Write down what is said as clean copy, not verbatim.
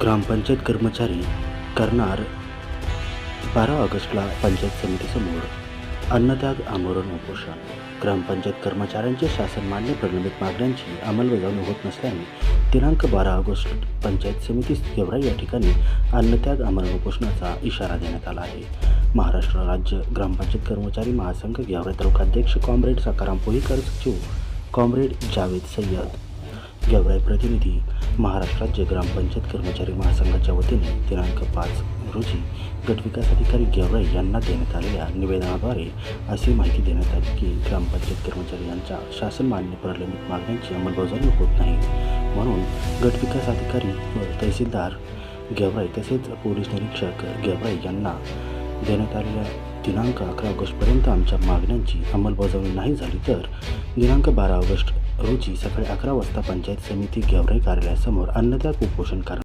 ग्रामपंचायत कर्मचारी करणार 12 ऑगस्टला पंचायत समितीसमोर अन्नत्याग आमरण उपोषण. ग्रामपंचायत कर्मचाऱ्यांचे शासन मान्य प्रलंबित मागण्यांची अंमलबजावणी होत नसल्याने दिनांक 12 ऑगस्ट पंचायत समिती गेवराई या ठिकाणी अन्नत्याग आमरण उपोषणाचा इशारा देण्यात आला आहे. महाराष्ट्र राज्य ग्रामपंचायत कर्मचारी महासंघ गेवराई तालुकाध्यक्ष कॉम्रेड सखाराम पोईकर, सचिव कॉम्रेड जावेद सय्यद, गेवराई प्रतिनिधी महाराष्ट्र राज्य ग्रामपंचायत कर्मचारी महासंघाच्या वतीने दिनांक 5 रोजी गटविकास अधिकारी गेवराई यांना देण्यात आलेल्या निवेदनाद्वारे अशी माहिती देण्यात आली की ग्रामपंचायत कर्मचारी यांच्या शासन मान्य प्रलंबित मागण्यांची अंमलबजावणी होत नाही, म्हणून गटविकास अधिकारी व तहसीलदार गेवराई तसेच पोलीस निरीक्षक गेवराई यांना देण्यात आलेल्या दिनांक 11 ऑगस्टपर्यंत आमच्या मागण्यांची अंमलबजावणी नाही झाली तर दिनांक 12 ऑगस्ट रोजी सकाळी 11 वाजता पंचायत समिती गेवराई कार्यालयासमोर अन्नत्याग उपोषण करणार.